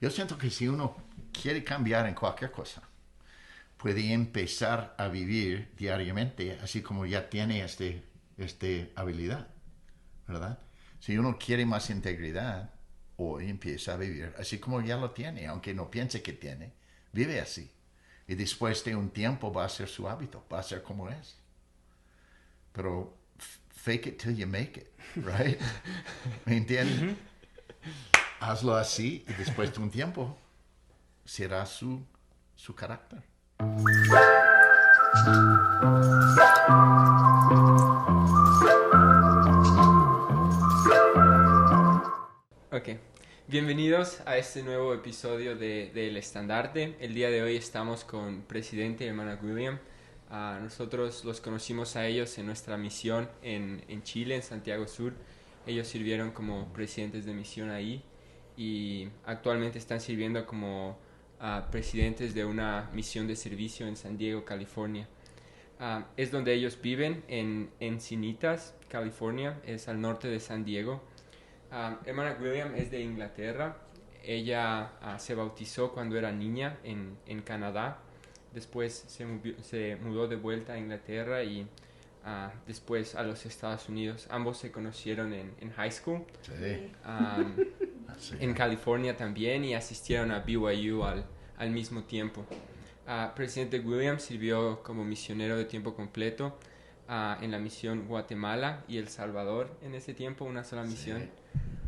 Yo siento que si uno quiere cambiar en cualquier cosa, puede empezar a vivir diariamente, así como ya tiene este habilidad, ¿verdad? Si uno quiere más integridad, hoy empieza a vivir así como ya lo tiene, aunque no piense que tiene, vive así. Y después de un tiempo va a ser su hábito, va a ser como es. Pero fake it till you make it, right? ¿Me entiendes? Hazlo así y después de un tiempo será su carácter. Ok, bienvenidos a este nuevo episodio de El Estandarte. El día de hoy estamos con presidente Emmanuel William. Nosotros los conocimos a ellos en nuestra misión en Chile, en Santiago Sur. Ellos sirvieron como presidentes de misión ahí y actualmente están sirviendo como presidentes de una misión de servicio en San Diego, California. Es donde ellos viven, en Encinitas, California, es al norte de San Diego. Emmanuel William es de Inglaterra. Ella se bautizó cuando era niña en Canadá. Después se mudó de vuelta a Inglaterra y después a los Estados Unidos. Ambos se conocieron en high school. Sí. Sí. En California también y asistieron a BYU al mismo tiempo. Presidente William sirvió como misionero de tiempo completo en la misión Guatemala y El Salvador en ese tiempo, una sola misión. Sí.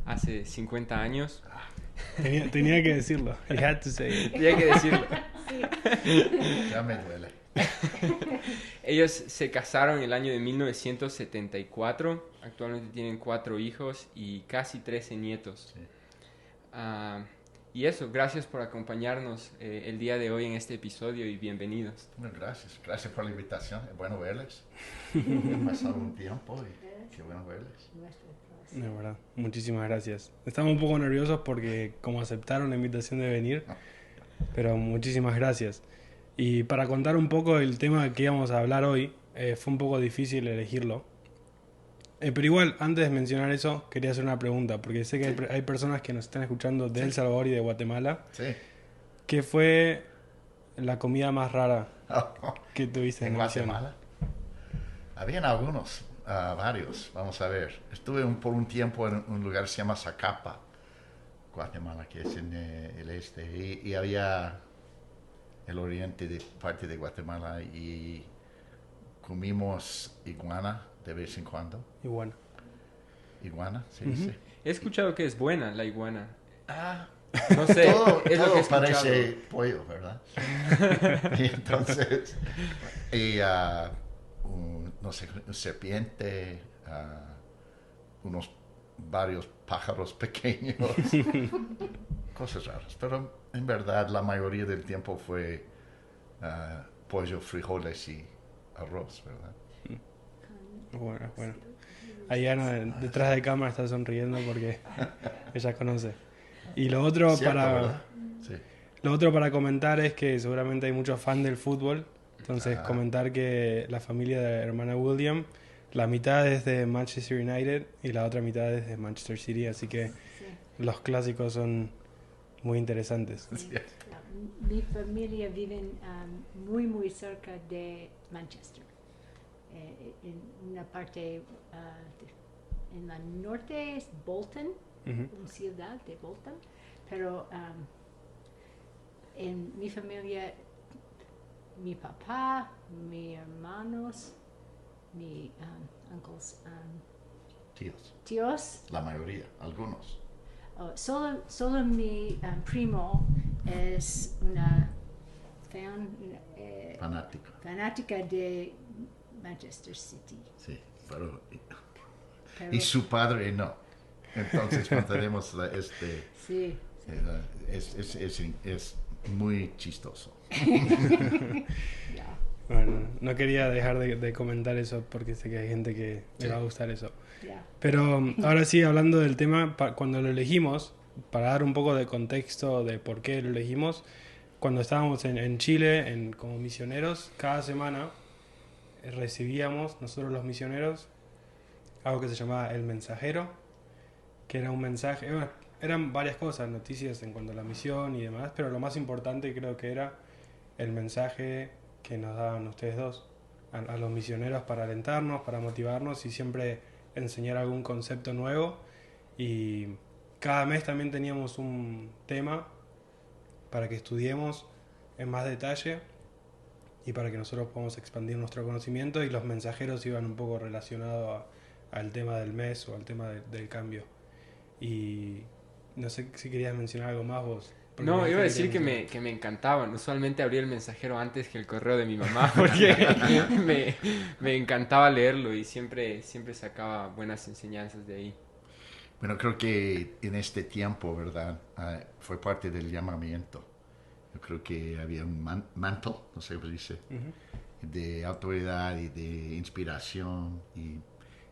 Hace 50 años. Tenía que decirlo. He had to say it. Tenía que decirlo. Ya me duele. Ellos se casaron en el año de 1974. Actualmente tienen 4 hijos y casi 13 nietos. Sí. Y eso, gracias por acompañarnos el día de hoy en este episodio y bienvenidos. Bueno, gracias. Gracias por la invitación. Es bueno verles. Ha pasado un tiempo y qué bueno verles. De verdad, muchísimas gracias. Estamos un poco nerviosos porque como aceptaron la invitación de venir, pero muchísimas gracias. Y para contar un poco el tema que íbamos a hablar hoy, fue un poco difícil elegirlo. Pero igual, antes de mencionar eso, quería hacer una pregunta, porque sé que hay personas que nos están escuchando de El Salvador y de Guatemala. Sí. ¿Qué fue la comida más rara que tuviste En en la misión? Guatemala. Habían algunos, varios. Vamos a ver. Estuve por un tiempo en un lugar que se llama Zacapa, Guatemala, que es en el este. Y había el oriente de parte de Guatemala y comimos iguana de vez en cuando. Iguana. Iguana, se dice. He escuchado que es buena la iguana. Ah, No sé, todo, es lo todo que he escuchado. parece pollo, ¿verdad? Y entonces, no sé, una serpiente, varios pájaros pequeños, cosas raras. Pero en verdad la mayoría del tiempo fue pollo, frijoles y arroz, ¿verdad? Bueno. Ayana detrás de cámara está sonriendo porque ella conoce. Y lo otro Cierto, para ¿verdad? Sí. lo otro para comentar es que seguramente hay muchos fans del fútbol. Entonces comentar que la familia de la hermana William, la mitad es de Manchester United y la otra mitad es de Manchester City, así que los clásicos son muy interesantes. Sí. Mi familia vive muy cerca de Manchester. En una parte en la norte es Bolton, una ciudad de Bolton, pero en mi familia, mi papá, mis hermanos, mis tíos, La mayoría, algunos. solo mi primo es una fanática de Manchester City. Sí, pero y su padre no. Entonces mantenemos Sí. es muy chistoso. Bueno, no quería dejar de comentar eso porque sé que hay gente que le va a gustar eso. Pero ahora sí, hablando del tema, cuando lo elegimos, para dar un poco de contexto de por qué lo elegimos, cuando estábamos en Chile como misioneros, cada semana recibíamos nosotros los misioneros algo que se llamaba El Mensajero, que era un mensaje, eran varias cosas, noticias en cuanto a la misión y demás, pero lo más importante creo que era el mensaje que nos daban ustedes dos a los misioneros para alentarnos, para motivarnos y siempre enseñar algún concepto nuevo. Y cada mes también teníamos un tema para que estudiemos en más detalle y para que nosotros podamos expandir nuestro conocimiento, y los mensajeros iban un poco relacionados al tema del mes o al tema del cambio. Y no sé si querías mencionar algo más vos. No, iba a decir que me encantaban. Usualmente abría el mensajero antes que el correo de mi mamá porque me encantaba leerlo y siempre sacaba buenas enseñanzas de ahí. Bueno, creo que en este tiempo, ¿verdad? Fue parte del llamamiento. Yo creo que había un manto, no sé cómo se dice, de autoridad y de inspiración. Y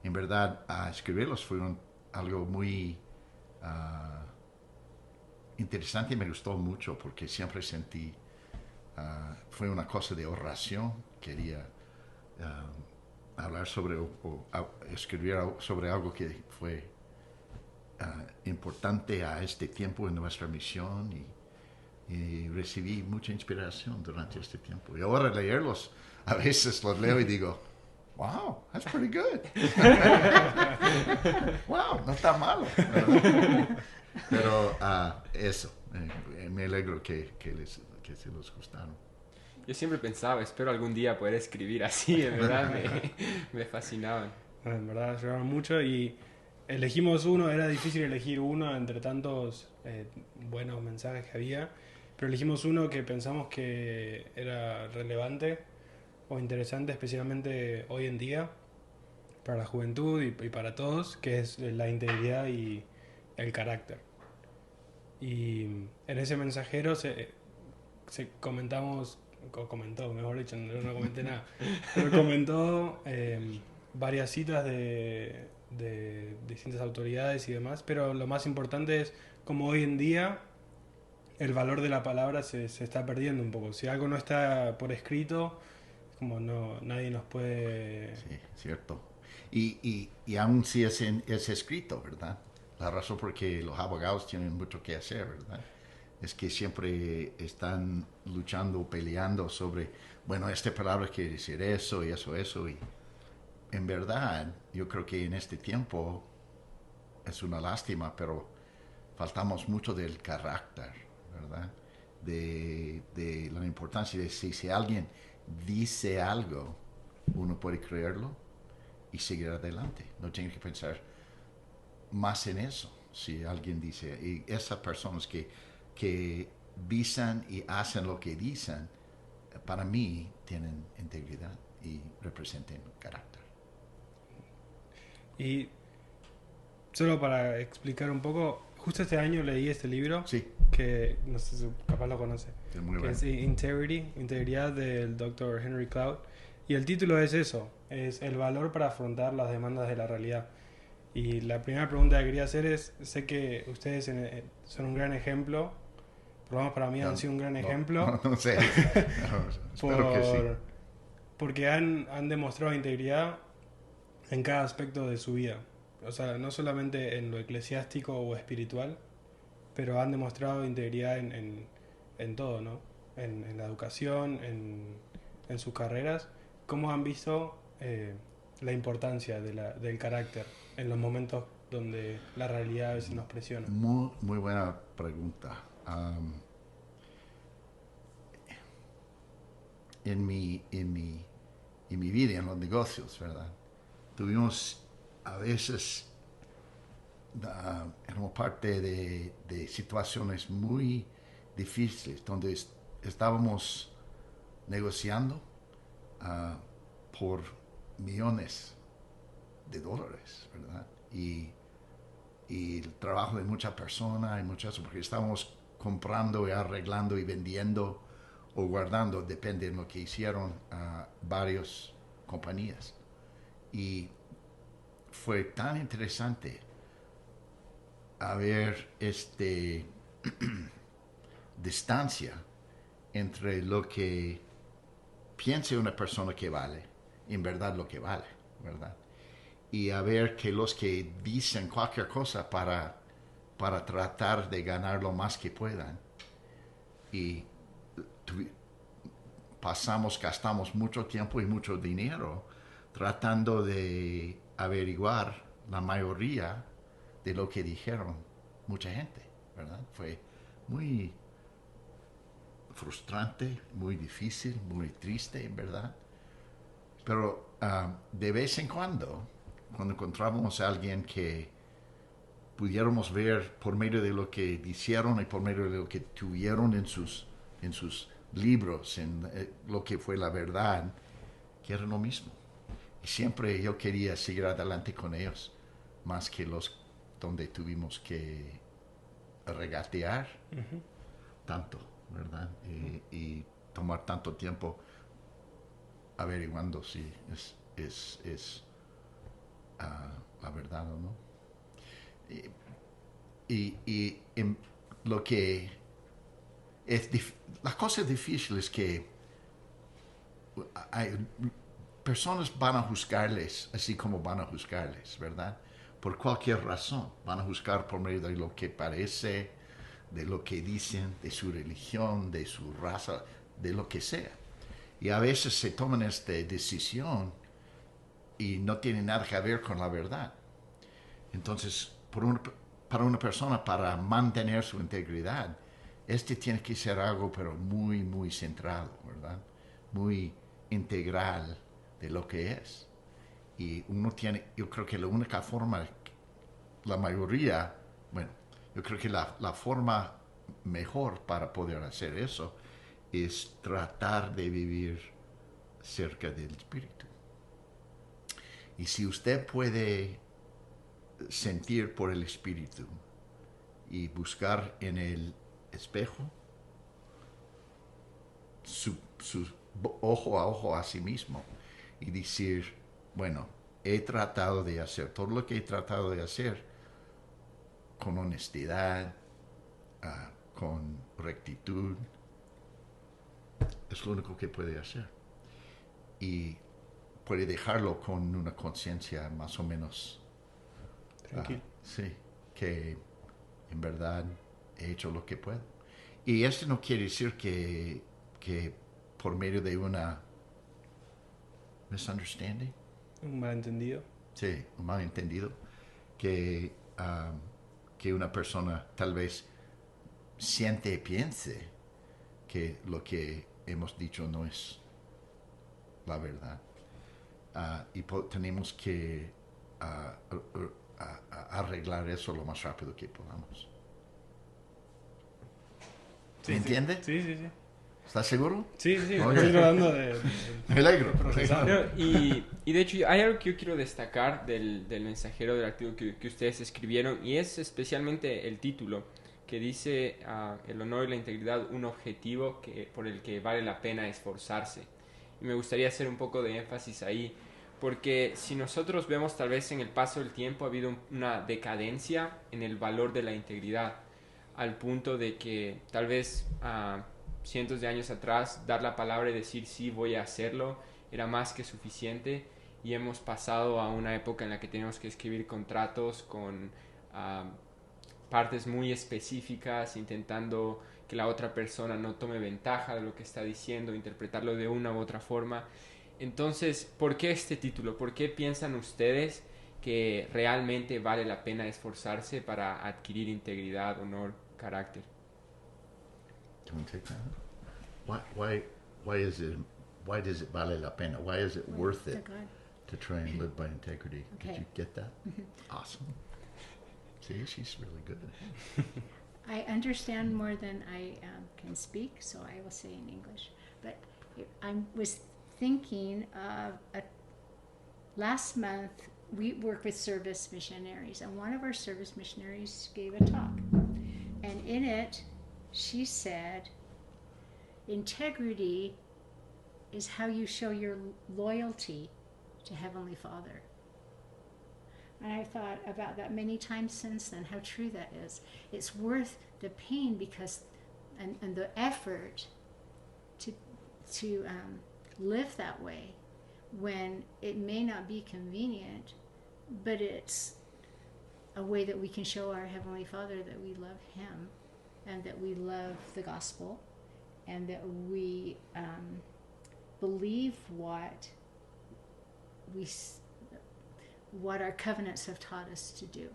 en verdad, escribirlos fue algo muy interesante y me gustó mucho porque siempre sentí, fue una cosa de oración. Quería hablar sobre o escribir sobre algo que fue importante a este tiempo en nuestra misión, y recibí mucha inspiración durante este tiempo. Y ahora leerlos, a veces los leo y digo, wow, that's pretty good. Wow, no está malo. Pero eso, me alegro que se los gustaron. Yo siempre pensaba, espero algún día poder escribir así, en verdad me fascinaban. En verdad ayudaron mucho y elegimos uno, era difícil elegir uno entre tantos buenos mensajes que había, pero elegimos uno que pensamos que era relevante o interesante, especialmente hoy en día, para la juventud y para todos, que es la integridad y el carácter. Y en ese mensajero comentó, mejor dicho, no comenté nada, pero comentó varias citas de distintas autoridades y demás, pero lo más importante es como hoy en día el valor de la palabra se está perdiendo un poco. Si algo no está por escrito, como nadie nos puede... Sí, cierto. Y aún si es escrito, ¿verdad? La razón por que los abogados tienen mucho que hacer, ¿verdad? Es que siempre están luchando, peleando sobre, bueno, esta palabra quiere decir eso y eso. Y en verdad, yo creo que en este tiempo es una lástima, pero faltamos mucho del carácter, ¿verdad? De la importancia de si alguien dice algo, uno puede creerlo y seguir adelante. No tiene que pensar más en eso. Si alguien dice, y esas personas que dicen y hacen lo que dicen, para mí tienen integridad y representan carácter. Y solo para explicar un poco, justo este año leí este libro, Sí. que no sé si capaz lo conoce, Es muy que bueno. es Integridad del Dr. Henry Cloud. Y el título es eso, es el valor para afrontar las demandas de la realidad. Y la primera pregunta que quería hacer es, sé que ustedes son un gran ejemplo, por lo menos para mí han sido un gran ejemplo, No sé. Espero que sí. porque han demostrado integridad en cada aspecto de su vida. O sea, no solamente en lo eclesiástico o espiritual, pero han demostrado integridad en todo, ¿no? En la educación, en sus carreras. ¿Cómo han visto la importancia del carácter en los momentos donde la realidad a veces nos presiona? Muy, muy buena pregunta. En mi vida, en los negocios, ¿verdad? Tuvimos a veces, éramos parte de situaciones muy difíciles donde estábamos negociando por millones de dólares, ¿verdad? Y el trabajo de muchas personas y muchas, porque estábamos comprando y arreglando y vendiendo o guardando, depende de lo que hicieron varias compañías. Y fue tan interesante haber distancia entre lo que piensa una persona que vale, en verdad lo que vale, ¿verdad? Y a ver que los que dicen cualquier cosa para para tratar de ganar lo más que puedan. Y gastamos mucho tiempo y mucho dinero tratando de averiguar la mayoría de lo que dijeron mucha gente, ¿verdad? Fue muy frustrante, muy difícil, muy triste, ¿verdad? Pero de vez en cuando encontrábamos a alguien que pudiéramos ver por medio de lo que dijeron y por medio de lo que tuvieron en sus libros, en lo que fue la verdad, que era lo mismo. Y siempre yo quería seguir adelante con ellos, más que los donde tuvimos que regatear tanto, ¿verdad? Y tomar tanto tiempo averiguando si es la verdad o no. Y en lo que las cosas difíciles que hay, personas van a juzgarles así como van a juzgarles, ¿verdad? Por cualquier razón. Van a juzgar por medio de lo que parece, de lo que dicen, de su religión, de su raza, de lo que sea. Y a veces se toman esta decisión y no tiene nada que ver con la verdad. Entonces, para una persona, para mantener su integridad, tiene que ser algo pero muy, muy centrado, ¿verdad? Muy integral de lo que es. Y yo creo que la única forma, la mayoría, bueno, yo creo que la forma mejor para poder hacer eso es tratar de vivir cerca del Espíritu. Y si usted puede sentir por el Espíritu y buscar en el espejo su ojo a ojo a sí mismo y decir, bueno, he tratado de hacer todo lo que he tratado de hacer con honestidad, con rectitud, es lo único que puede hacer. Y puede dejarlo con una conciencia más o menos tranquilo. Sí, que en verdad he hecho lo que puedo. Y esto no quiere decir que por medio de una misunderstanding, Un malentendido. sí, un malentendido, que, que una persona tal vez siente y piense que lo que hemos dicho no es la verdad. Y tenemos que arreglar eso lo más rápido que podamos. Sí, ¿Me entiende? Sí, sí, sí. ¿Estás seguro? Sí, sí, Oye. estoy tratando de Me alegro. procesar. No, y de hecho hay algo que yo quiero destacar del mensajero, del artículo que ustedes escribieron, y es especialmente el título, que dice el honor y la integridad, un objetivo por el que vale la pena esforzarse. Y me gustaría hacer un poco de énfasis ahí, porque si nosotros vemos tal vez en el paso del tiempo ha habido una decadencia en el valor de la integridad, al punto de que tal vez cientos de años atrás dar la palabra y decir sí, voy a hacerlo era más que suficiente, y hemos pasado a una época en la que tenemos que escribir contratos con partes muy específicas, intentando que la otra persona no tome ventaja de lo que está diciendo, interpretarlo de una u otra forma. Entonces, ¿por qué este título? ¿Por qué piensan ustedes que realmente vale la pena esforzarse para adquirir integridad, honor, carácter? Can we take that? Why does it vale la pena? Why is it worth it to try and live by integrity? Okay. Did you get that? Awesome. See, she's really good. I understand more than I can speak, so I will say in English. But I was thinking of last month we work with service missionaries, and one of our service missionaries gave a talk. And in it, she said, integrity is how you show your loyalty to Heavenly Father. And I thought about that many times since then, how true that is. It's worth the pain because, and the effort to live that way when it may not be convenient, but it's a way that we can show our Heavenly Father that we love Him and that we love the gospel and that we believe what our covenants have taught us to do.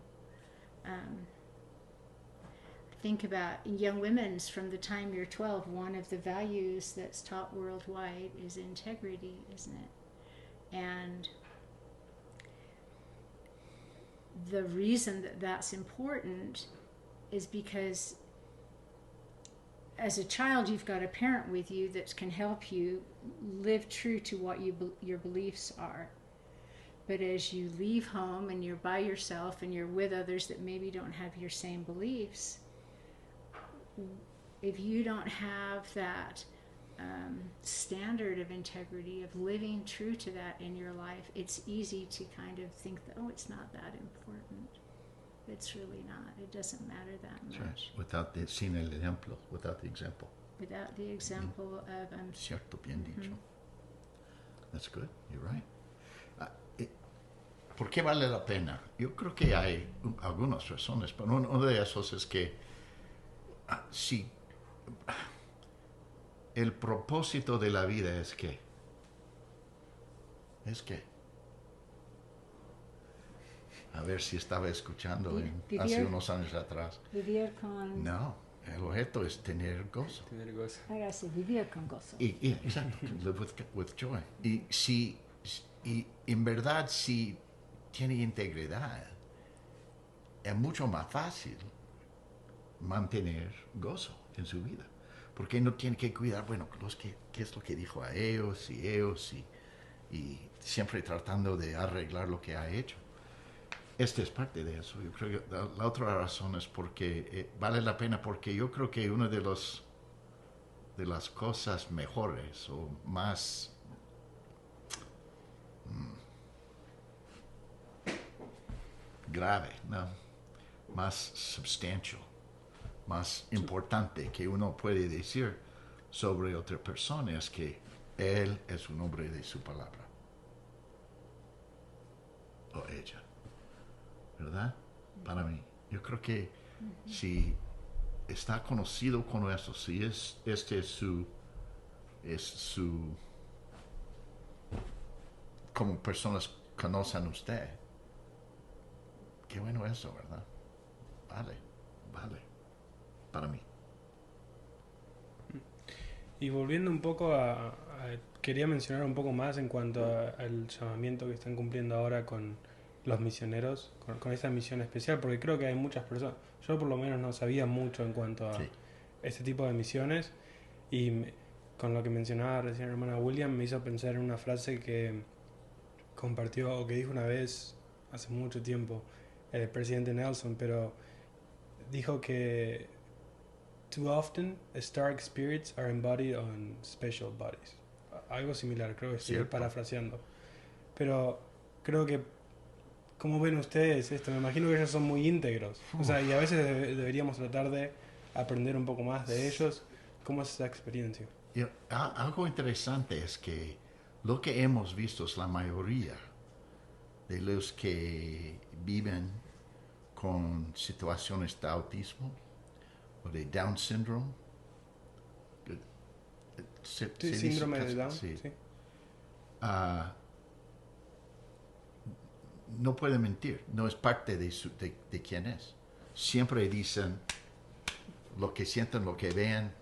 Think about young women from the time you're 12, one of the values that's taught worldwide is integrity, isn't it? And the reason that that's important is because as a child, you've got a parent with you that can help you live true to what your beliefs are. But as you leave home and you're by yourself and you're with others that maybe don't have your same beliefs, if you don't have that standard of integrity, of living true to that in your life, it's easy to kind of think that, oh, it's not that important. It's really not. It doesn't matter that much. Right. Sin el ejemplo, without the example. Without the example of... Cierto, bien dicho. That's good. You're right. ¿Por qué vale la pena? Yo creo que hay algunas razones, pero una de esas es que si el propósito de la vida es que a ver si estaba escuchando hace unos años atrás. Vivir con... No, el objeto es tener gozo. Tener gozo. Ahora sí, vivir con gozo. Exacto, live with joy. Y en verdad, si tiene integridad, es mucho más fácil mantener gozo en su vida. Porque no tiene que cuidar, bueno, qué es lo que dijo a ellos y siempre tratando de arreglar lo que ha hecho. Esta es parte de eso. Yo creo que la otra razón es porque vale la pena, porque yo creo que una de las cosas mejores o más grave, ¿no? Más substantial, más importante que uno puede decir sobre otra persona es que él es un hombre de su palabra. O ella. ¿Verdad? Para mí. Yo creo que si está conocido con eso, si este es su como personas conocen a usted, qué bueno eso, ¿verdad? Vale, para mí. Y volviendo un poco quería mencionar un poco más en cuanto al llamamiento que están cumpliendo ahora con los misioneros, con esa misión especial, porque creo que hay muchas personas, yo por lo menos no sabía mucho en cuanto a este tipo de misiones, y con lo que mencionaba recién la hermana William me hizo pensar en una frase que compartió o que dijo una vez hace mucho tiempo el presidente Nelson, pero dijo que too often stark spirits are embodied on special bodies. Algo similar, creo que estoy parafraseando. Pero creo que, ¿cómo ven ustedes esto? Me imagino que ellos son muy íntegros. O sea, y a veces deberíamos tratar de aprender un poco más de ellos. ¿Cómo es esa experiencia? Algo interesante es que lo que hemos visto es la mayoría de los que viven con situaciones de autismo o de Down syndrome. Síndrome de Down. Sí. No puede mentir, no es parte de quién es. Siempre dicen lo que sienten, lo que vean,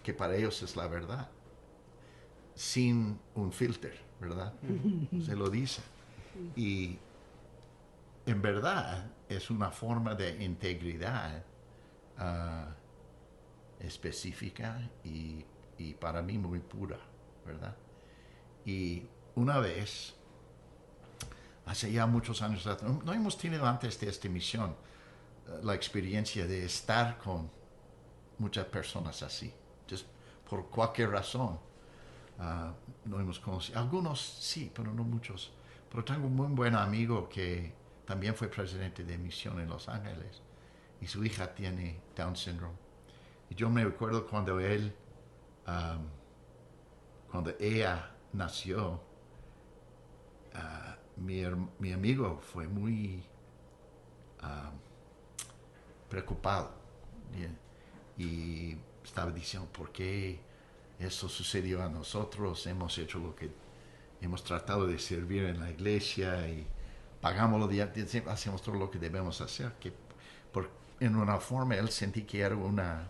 que para ellos es la verdad, sin un filter, ¿verdad? Se lo dicen. Y en verdad es una forma de integridad específica y para mí muy pura, ¿verdad? Y una vez, hace ya muchos años atrás, no hemos tenido antes de esta misión la experiencia de estar con muchas personas así, just por cualquier razón. No hemos conocido, algunos sí, pero no muchos. Pero tengo un muy buen amigo que también fue presidente de misión en Los Ángeles y su hija tiene Down syndrome. Y yo me recuerdo cuando ella nació, mi amigo fue muy ah, preocupado. Y estaba diciendo, ¿por qué eso sucedió a nosotros? Hemos hecho lo que hemos tratado de servir en la iglesia y pagamos hacemos todo lo que debemos hacer. Que en una forma él sentí que era una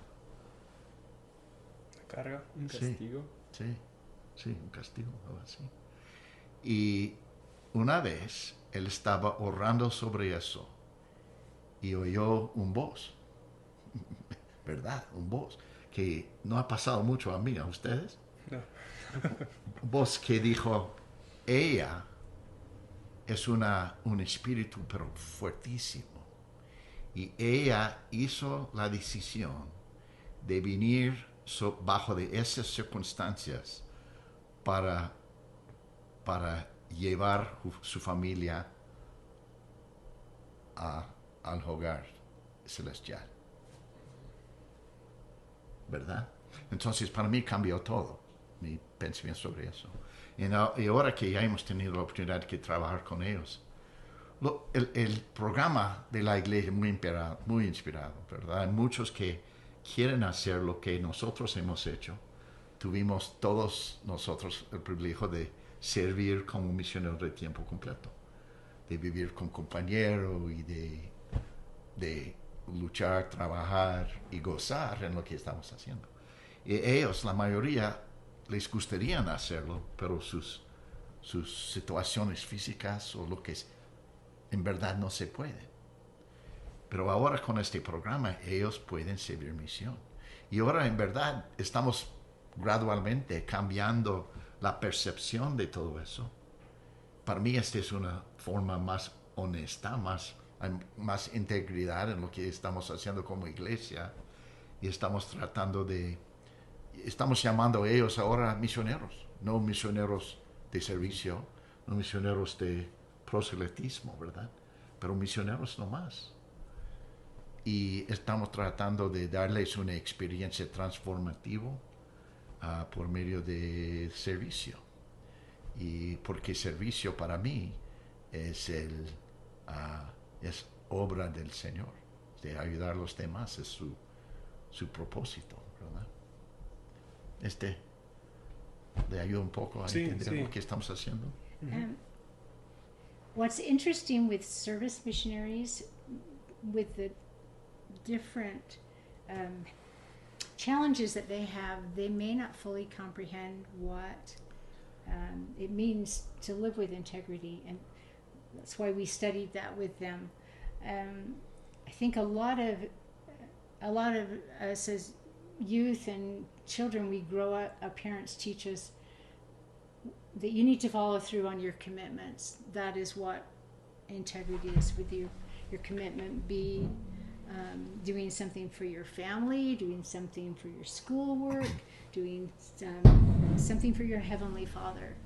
carga, un castigo. Sí, un castigo, algo así. Y una vez él estaba orando sobre eso y oyó un voz, ¿verdad? Un voz que no ha pasado mucho a mí, ¿a ustedes? No. Un voz que dijo, ella es un espíritu pero fuertísimo. Y ella hizo la decisión de venir bajo de esas circunstancias para llevar su familia al hogar celestial. ¿Verdad? Entonces para mí cambió todo mi pensamiento sobre eso. Y ahora que ya hemos tenido la oportunidad de trabajar con ellos, el programa de la iglesia es muy inspirado, ¿verdad? Hay muchos que quieren hacer lo que nosotros hemos hecho. Tuvimos todos nosotros el privilegio de servir como misioneros de tiempo completo, de vivir con compañeros y de luchar, trabajar y gozar en lo que estamos haciendo. Y ellos, la mayoría, les gustaría hacerlo, pero sus situaciones físicas o lo que es, en verdad no se puede. Pero ahora con este programa ellos pueden servir misión. Y ahora en verdad estamos gradualmente cambiando la percepción de todo eso. Para mí esta es una forma más honesta, hay más integridad en lo que estamos haciendo como iglesia. Y estamos llamando a ellos ahora misioneros, no misioneros de servicio, no misioneros de proselitismo, ¿verdad? Pero misioneros nomás. Y estamos tratando de darles una experiencia transformativa por medio de servicio. Y porque servicio para mí es obra del Señor, de ayudar a los demás, es su propósito, ¿verdad? Le ayuda un poco a entender lo que estamos haciendo. What's interesting with service missionaries, with the different challenges that they have, they may not fully comprehend what it means to live with integrity, and that's why we studied that with them. I think a lot of us as youth and children, we grow up, our parents teach us that you need to follow through on your commitments. That is what integrity is, with your commitment be doing something for your family, doing something for your schoolwork, doing something for your Heavenly Father.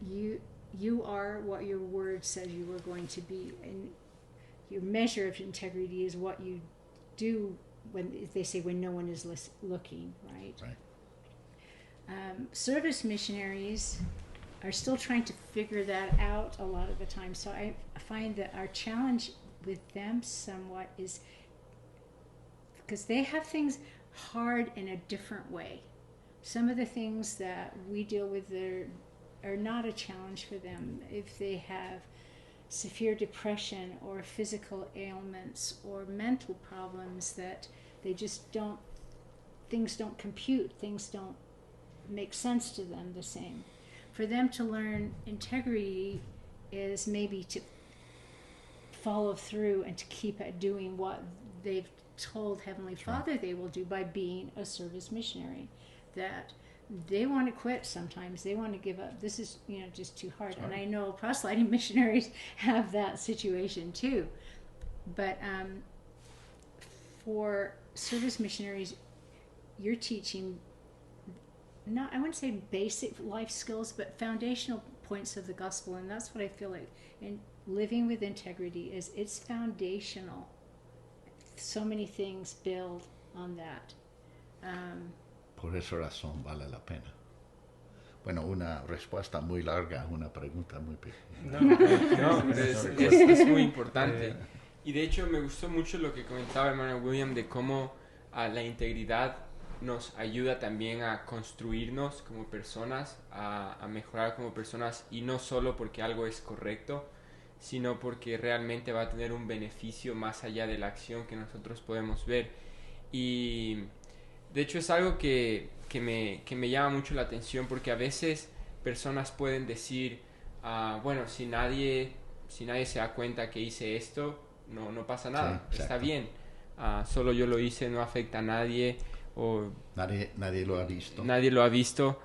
You are what your word says you are going to be, and your measure of integrity is what you do when they say when no one is looking, right? Service missionaries are still trying to figure that out a lot of the time. So I find that our challenge with them somewhat is because they have things hard in a different way. Some of the things that we deal with are not a challenge for them. If they have severe depression or physical ailments or mental problems that they just things don't compute, things don't make sense to them the same. For them to learn integrity is maybe to follow through and to keep at doing what they've told Heavenly Father they will do by being a service missionary. That they want to quit sometimes, they want to give up. This is just too hard. And I know proselyting missionaries have that situation too. But for service missionaries, you're teaching I wouldn't say basic life skills, but foundational points of the gospel. And that's what I feel like in living with integrity is it's foundational. So many things build on that. Por esa razón vale la pena. Bueno, una respuesta muy larga, una pregunta muy pequeña. No, es muy importante. Y de hecho me gustó mucho lo que comentaba el hermano William de cómo la integridad nos ayuda también a construirnos como personas, a mejorar como personas y no solo porque algo es correcto, sino porque realmente va a tener un beneficio más allá de la acción que nosotros podemos ver. Y de hecho es algo que me llama mucho la atención porque a veces personas pueden decir, bueno, si nadie se da cuenta que hice esto, no pasa nada, Sí, está exacto. bien. Solo yo lo hice, no afecta a nadie o Nadie lo ha visto. nadie lo ha visto.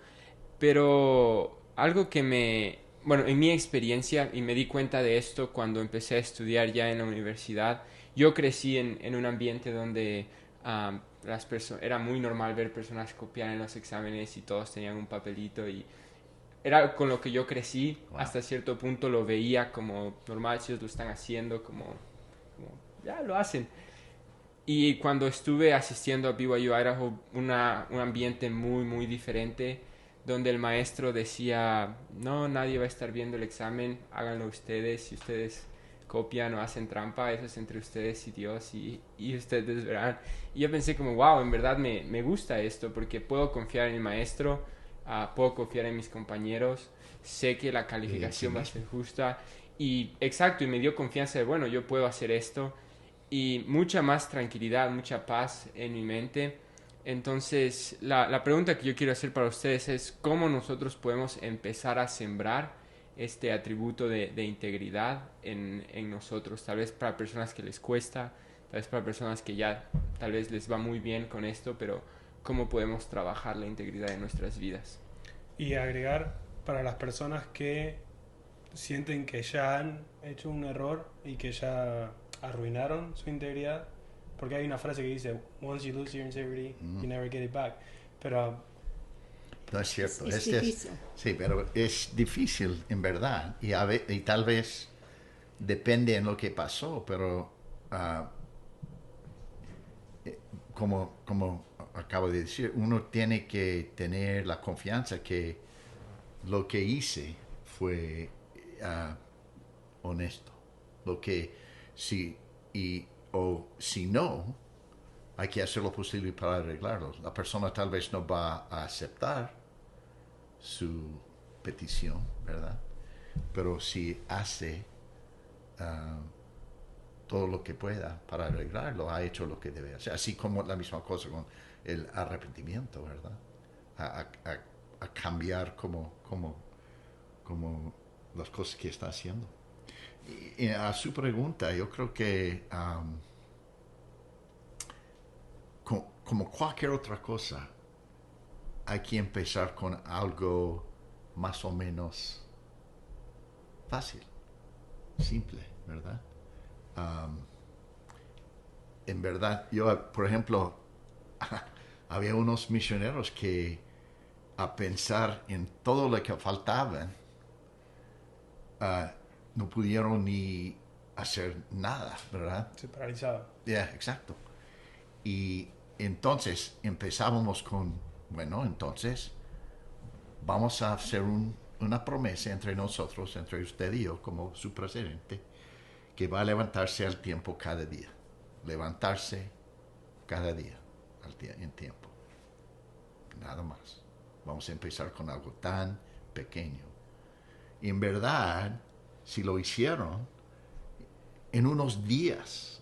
Pero algo que bueno, en mi experiencia, y me di cuenta de esto cuando empecé a estudiar ya en la universidad, yo crecí en un ambiente donde era muy normal ver personas copiar en los exámenes y todos tenían un papelito y era con lo que yo crecí. Wow. Hasta cierto punto lo veía como normal, si ellos lo están haciendo, como ya lo hacen. Y cuando estuve asistiendo a BYU Idaho, un ambiente muy, muy diferente, donde el maestro decía, no, nadie va a estar viendo el examen, háganlo ustedes, si ustedes copian o hacen trampa, eso es entre ustedes y Dios y ustedes verán. Y yo pensé como, wow, en verdad me gusta esto, porque puedo confiar en el maestro, puedo confiar en mis compañeros, sé que la calificación va a ser justa, y exacto, y me dio confianza de, bueno, yo puedo hacer esto, y mucha más tranquilidad, mucha paz en mi mente. Entonces, la pregunta que yo quiero hacer para ustedes es cómo nosotros podemos empezar a sembrar este atributo de integridad en nosotros. Tal vez para personas que les cuesta, tal vez para personas que ya tal vez les va muy bien con esto, pero cómo podemos trabajar la integridad en nuestras vidas. Y agregar para las personas que sienten que ya han hecho un error y que ya arruinaron su integridad, porque hay una frase que dice, once you lose your integrity, you never get it back. Pero No es cierto. Es difícil. Sí, pero es difícil en verdad. Y tal vez depende en lo que pasó, pero como acabo de decir, uno tiene que tener la confianza que lo que hice fue honesto. Lo que o si no, hay que hacer lo posible para arreglarlo. La persona tal vez no va a aceptar su petición, ¿verdad? Pero si hace todo lo que pueda para arreglarlo, ha hecho lo que debe hacer. Así como la misma cosa con el arrepentimiento, ¿verdad? A cambiar como las cosas que está haciendo. Y a su pregunta, yo creo que como cualquier otra cosa, hay que empezar con algo más o menos fácil, simple, ¿verdad? En verdad, yo, por ejemplo, había unos misioneros que a pensar en todo lo que faltaban, no pudieron ni hacer nada, ¿verdad? se paralizaba. Exacto. Y entonces empezábamos con, bueno, entonces vamos a hacer una promesa entre nosotros, entre usted y yo, como su presidente, que va a levantarse al tiempo cada día. Levantarse cada día en tiempo. Nada más. Vamos a empezar con algo tan pequeño. Y en verdad, si lo hicieron, en unos días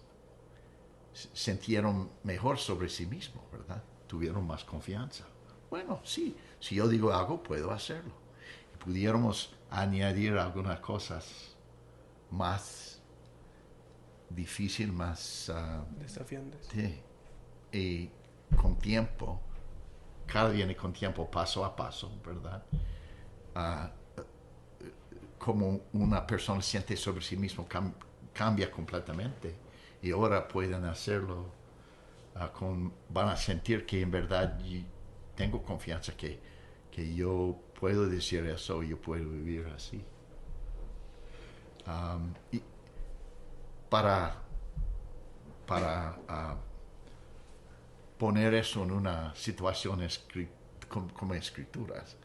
sintieron mejor sobre sí mismos, ¿verdad? Tuvieron más confianza. Bueno, sí, si yo digo algo, puedo hacerlo. Y pudiéramos añadir algunas cosas más difíciles, más desafiantes. sí. Y con tiempo, cada día y con tiempo, paso a paso, ¿verdad? Como una persona siente sobre sí mismo cambia completamente y ahora pueden hacerlo van a sentir que en verdad tengo confianza que yo puedo decir eso, yo puedo vivir así. Y para poner eso en una situación como escrituras,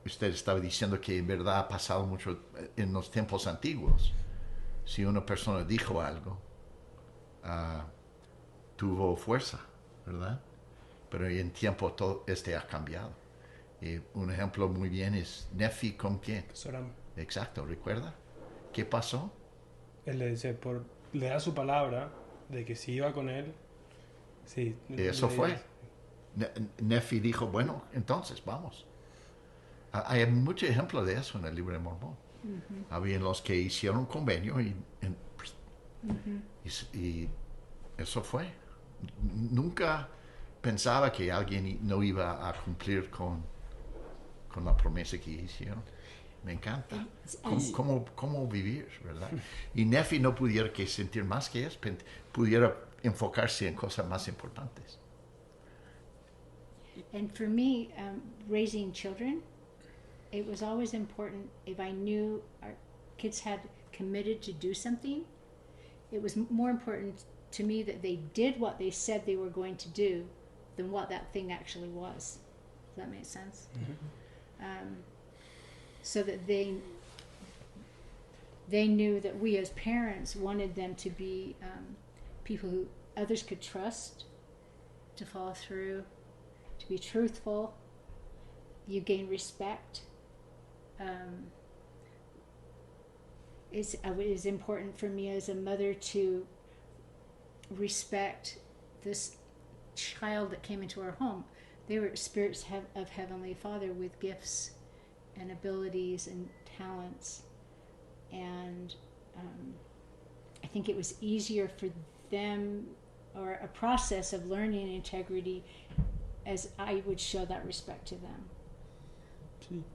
usted estaba diciendo que en verdad ha pasado mucho en los tiempos antiguos. si una persona dijo algo, tuvo fuerza, ¿verdad? Pero en tiempo todo ha cambiado. Y un ejemplo muy bien es Nefi con quién. Soram. Exacto, ¿recuerda? ¿Qué pasó? Él le dice, le da su palabra de que si iba con él, sí. Y eso fue. Nefi dijo, bueno, entonces vamos. Hay muchos ejemplos de eso en el libro de Mormón. Había los que hicieron convenio y eso fue. Nunca pensaba que alguien no iba a cumplir con la promesa que hicieron. Me encanta. ¿Cómo vivir, verdad? Y Nefi no pudiera que sentir más que eso, pudiera enfocarse en cosas más importantes. And for me, raising children, it was always important if I knew our kids had committed to do something, it was more important to me that they did what they said they were going to do than what that thing actually was. Does that make sense? So that they knew that we as parents wanted them to be people who others could trust, to follow through, to be truthful. You gain respect. It is important for me as a mother to respect this child that came into our home. They were spirits of Heavenly Father with gifts and abilities and talents. And I think it was easier for them, or a process of learning integrity, as I would show that respect to them.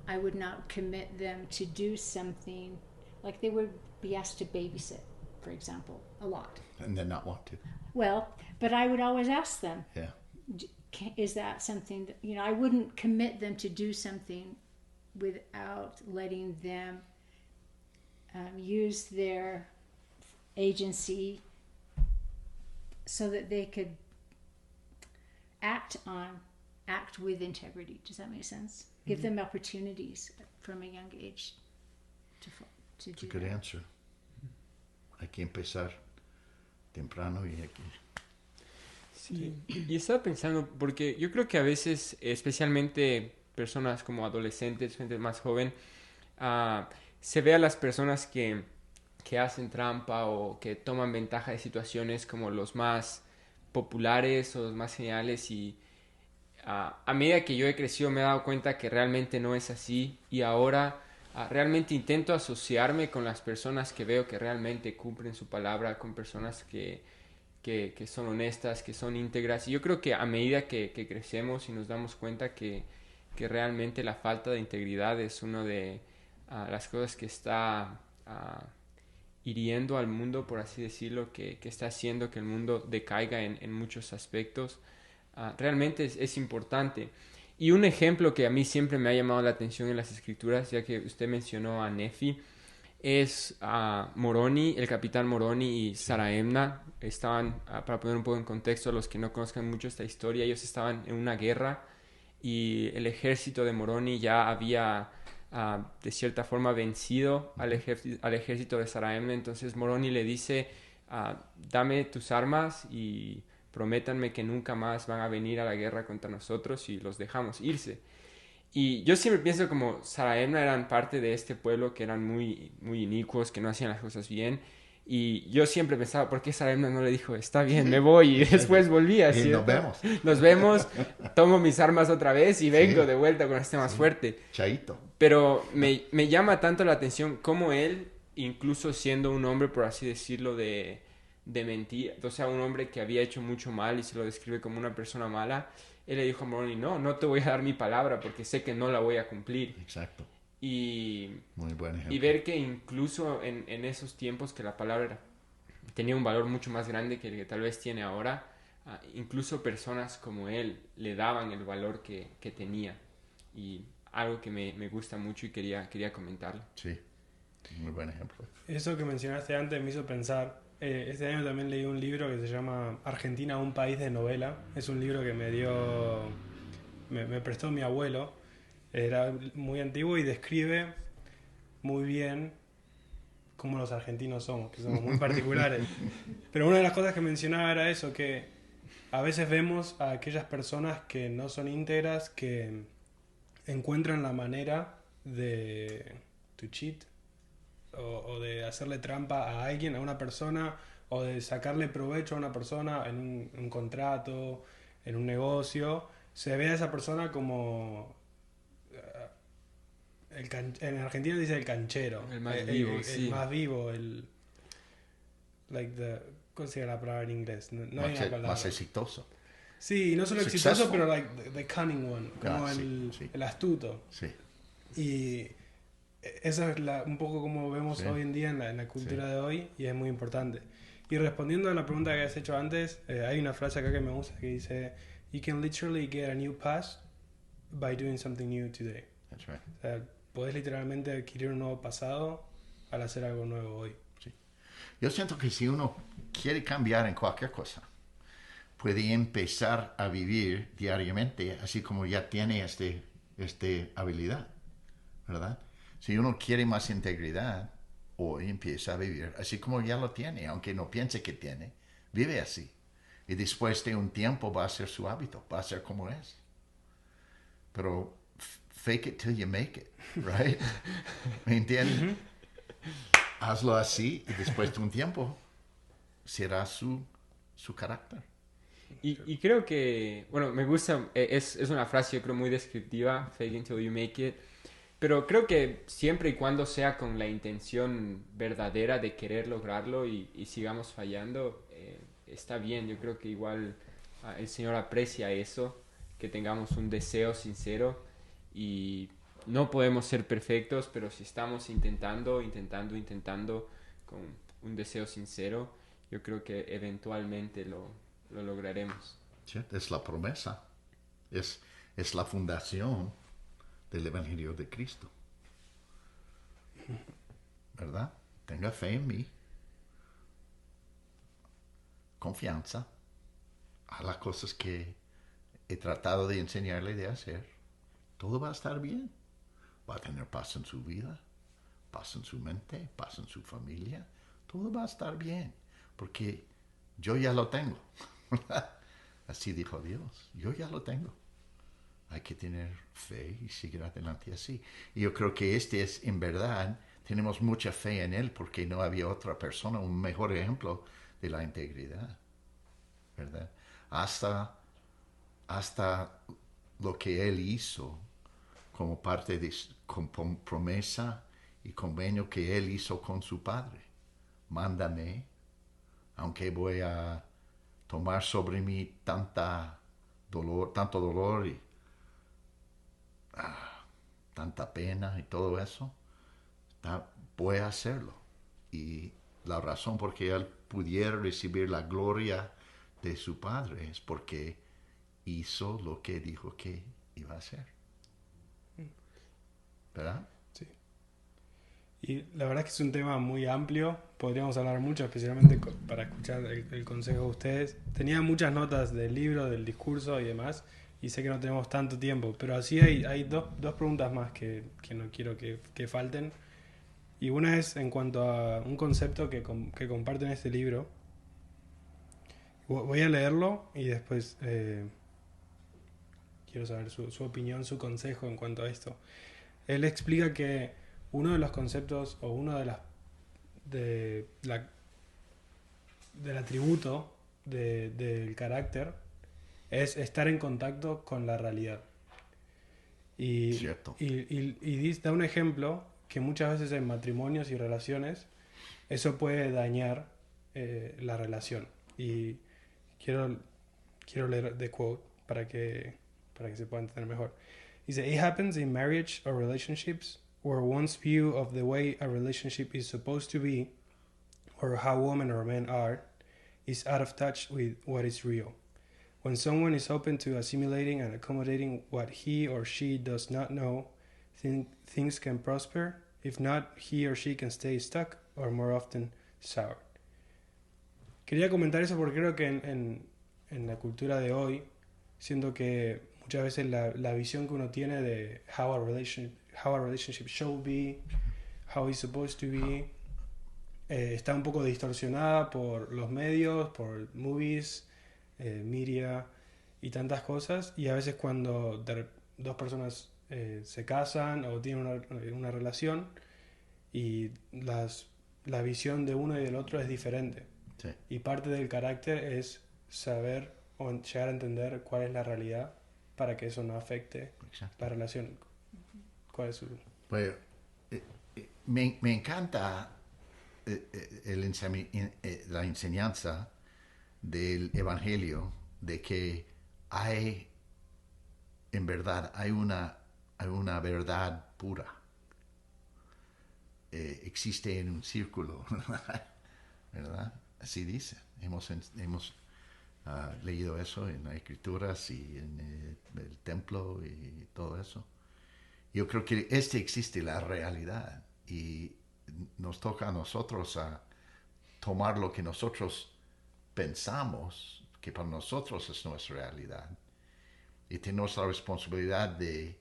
I would not commit them to do something, like they would be asked to babysit, for example, a lot. And then not want to. Well, but I would always ask them, Yeah. is that something that, I wouldn't commit them to do something without letting them use their agency so that they could act with integrity. Does that make sense? Give them opportunities from a young age to do It's a good that. answer. Hay que empezar temprano y hay que... Sí. Y estaba pensando, porque yo creo que a veces, especialmente personas como adolescentes, gente más joven, se ve a las personas que hacen trampa o que toman ventaja de situaciones como los más populares o los más geniales, y a medida que yo he crecido me he dado cuenta que realmente no es así, y ahora realmente intento asociarme con las personas que veo que realmente cumplen su palabra, con personas que son honestas, que son íntegras. Y yo creo que a medida que crecemos y nos damos cuenta que realmente la falta de integridad es una de las cosas que está hiriendo al mundo, por así decirlo, que está haciendo que el mundo decaiga en muchos aspectos, realmente es importante. Y un ejemplo que a mí siempre me ha llamado la atención en las escrituras, ya que usted mencionó a Nefi, es Moroni, el capitán Moroni y Saraemna. Estaban, para poner un poco en contexto a los que no conozcan mucho esta historia, ellos estaban en una guerra y el ejército de Moroni ya había de cierta forma vencido al ejército de Saraemna. Entonces Moroni le dice, dame tus armas y prométanme que nunca más van a venir a la guerra contra nosotros, y los dejamos irse. Y yo siempre pienso como Saraemna eran parte de este pueblo que eran muy, muy inicuos, que no hacían las cosas bien. Y yo siempre pensaba, ¿por qué Saraemna no le dijo, está bien, me voy? Y después volvía, Y ¿cierto? nos vemos. Nos vemos, tomo mis armas otra vez y vengo de vuelta con este más fuerte. Chaito. Pero me llama tanto la atención cómo él, incluso siendo un hombre, por así decirlo, de mentira, o sea, un hombre que había hecho mucho mal y se lo describe como una persona mala, él le dijo a Moroni, no te voy a dar mi palabra porque sé que no la voy a cumplir. Exacto. Y, Muy buen ejemplo. y ver que incluso en esos tiempos que la palabra tenía un valor mucho más grande que el que tal vez tiene ahora, incluso personas como él le daban el valor que tenía. Y algo que me gusta mucho y quería comentarlo. Sí, muy buen ejemplo. Eso que mencionaste antes me hizo pensar. Este año también leí un libro que se llama Argentina, un país de novela. Es un libro que me prestó mi abuelo. Era muy antiguo y describe muy bien cómo los argentinos somos, que somos muy particulares. Pero una de las cosas que mencionaba era eso, que a veces vemos a aquellas personas que no son íntegras, que encuentran la manera de to cheat o de hacerle trampa a alguien, a una persona, o de sacarle provecho a una persona en un contrato, en un negocio. Se ve a esa persona como en Argentina dice el canchero, El más vivo, sí. el más vivo, like the, ¿cómo se llama la palabra en inglés? No hay una palabra. Más exitoso. Sí, no solo Successful. exitoso, pero like the cunning one, como sí. el astuto. Sí. Y esa es un poco como vemos hoy en día en la cultura de hoy, y es muy importante. Y respondiendo a la pregunta que has hecho antes, hay una frase acá que me gusta que dice: "You can literally get a new past by doing something new today." That's right. O sea, podés literalmente adquirir un nuevo pasado al hacer algo nuevo hoy. Sí. Yo siento que si uno quiere cambiar en cualquier cosa, puede empezar a vivir diariamente así como ya tiene este habilidad, ¿verdad? Si uno quiere más integridad, hoy empieza a vivir así como ya lo tiene, aunque no piense que tiene, vive así. Y después de un tiempo va a ser su hábito, va a ser como es. Pero fake it till you make it, right? ¿Me entiendes? Hazlo así y después de un tiempo será su carácter. Y creo que, bueno, me gusta, es una frase yo creo muy descriptiva, fake it till you make it, pero creo que siempre y cuando sea con la intención verdadera de querer lograrlo y sigamos fallando, está bien. Yo creo que igual el Señor aprecia eso, que tengamos un deseo sincero, y no podemos ser perfectos, pero si estamos intentando con un deseo sincero, yo creo que eventualmente lo lograremos. ¿Sí? Es la promesa, es la fundación del Evangelio de Cristo, ¿verdad? Tenga fe en mí, confianza, a las cosas que he tratado de enseñarle de hacer, todo va a estar bien. Va a tener paz en su vida, paz en su mente, paz en su familia, todo va a estar bien, porque yo ya lo tengo. Así dijo Dios, yo ya lo tengo. Hay que tener fe y seguir adelante así. Y yo creo que en verdad, tenemos mucha fe en Él porque no había otra persona, un mejor ejemplo de la integridad, ¿verdad? Hasta lo que Él hizo como parte de promesa y convenio que Él hizo con su Padre. Mándame, aunque voy a tomar sobre mí tanto dolor y tanta pena y todo eso, voy a hacerlo. Y la razón por que Él pudiera recibir la gloria de su Padre es porque hizo lo que dijo que iba a hacer. ¿Verdad? Sí. Y la verdad es que es un tema muy amplio, podríamos hablar mucho, especialmente para escuchar el consejo de ustedes. Tenía muchas notas del libro, del discurso y demás, y sé que no tenemos tanto tiempo, pero así hay dos preguntas más que no quiero que falten. Y una es en cuanto a un concepto que comparten en este libro. Voy a leerlo y después quiero saber su opinión, su consejo en cuanto a esto. Él explica que uno de los conceptos o uno del atributo del carácter es estar en contacto con la realidad. Cierto. Y da un ejemplo que muchas veces en matrimonios y relaciones eso puede dañar la relación. Y quiero leer the quote para que se pueda entender mejor. Dice: "It happens in marriage or relationships where one's view of the way a relationship is supposed to be, or how women or men are, is out of touch with what is real. When someone is open to assimilating and accommodating what he or she does not know, things can prosper. If not, he or she can stay stuck or more often soured." Quería comentar eso porque creo que en la cultura de hoy, siento que muchas veces la visión que uno tiene de how a relationship should be, how it's supposed to be, está un poco distorsionada por los medios, por movies, media y tantas cosas. Y a veces cuando dos personas se casan o tienen una relación y la visión de uno y del otro es diferente. Sí. Y parte del carácter es saber o llegar a entender cuál es la realidad para que eso no afecte Exacto. la relación. ¿Cuál es su...? Pues, me encanta la enseñanza del Evangelio de que en verdad, hay una verdad pura. Existe en un círculo, ¿verdad? Así dice. Hemos leído eso en las Escrituras y en el templo y todo eso. Yo creo que existe la realidad y nos toca a nosotros a tomar lo que nosotros pensamos que para nosotros es nuestra realidad y tenemos la responsabilidad de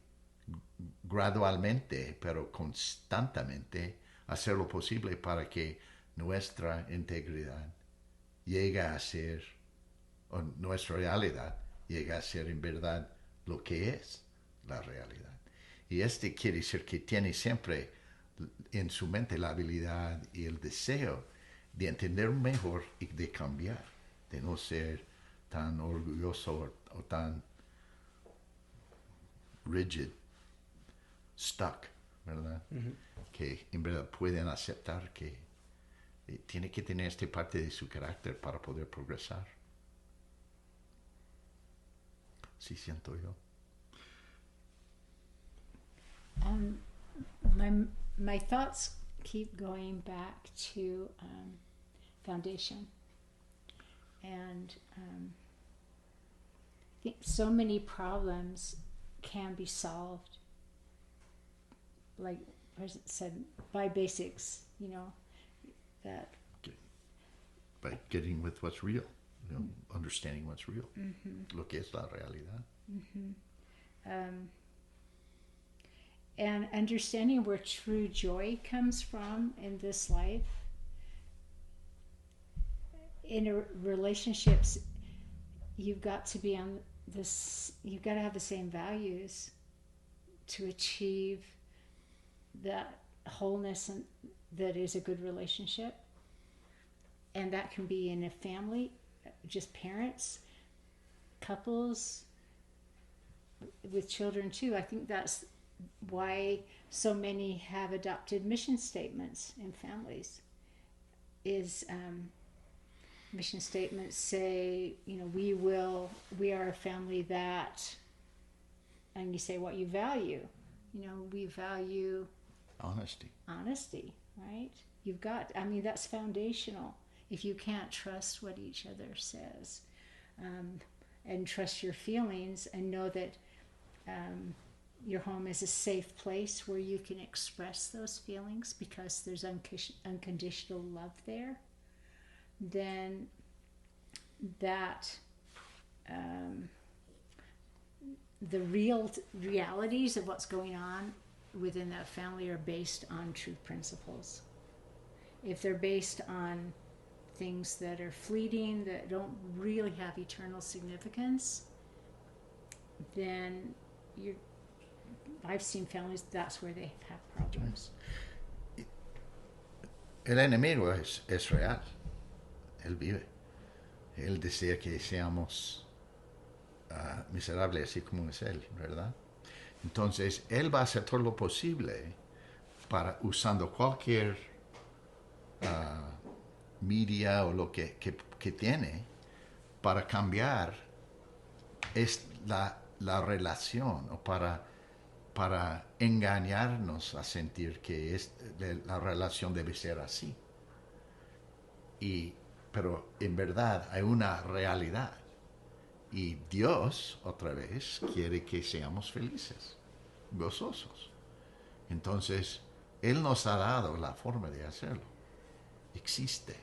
gradualmente pero constantemente hacer lo posible para que nuestra integridad llegue a ser, o nuestra realidad llegue a ser en verdad lo que es la realidad. Y quiere decir que tiene siempre en su mente la habilidad y el deseo de entender mejor y de cambiar, de no ser tan orgulloso o tan rigid, stuck, ¿verdad? Uh-huh. Que en verdad pueden aceptar que tiene que tener esta parte de su carácter para poder progresar. Sí siento yo. My thoughts keep going back to foundation, and I think so many problems can be solved, like President said, by basics. You know, that by getting with what's real, understanding what's real, lo que es la realidad. And understanding where true joy comes from in this life. In relationships, you've got to be on this, you've got to have the same values to achieve that wholeness and that is a good relationship. And that can be in a family, just parents, couples, with children too. I think that's why so many have adopted mission statements in families. Mission statements say, we are a family that, and you say what you value. We value honesty, right? That's foundational. If you can't trust what each other says, and trust your feelings and know that your home is a safe place where you can express those feelings because there's unconditional love there, then that the realities of what's going on within that family are based on true principles. If they're based on things that are fleeting, that don't really have eternal significance, then I've seen families, that's where they have problems. El enemigo es real. Él vive. Él desea que seamos miserables así como es él, ¿verdad? Entonces, él va a hacer todo lo posible usando cualquier media o lo que tiene para cambiar la relación o para engañarnos a sentir que la relación debe ser así. Pero en verdad hay una realidad. Y Dios, otra vez, quiere que seamos felices, gozosos. Entonces, Él nos ha dado la forma de hacerlo. Existe.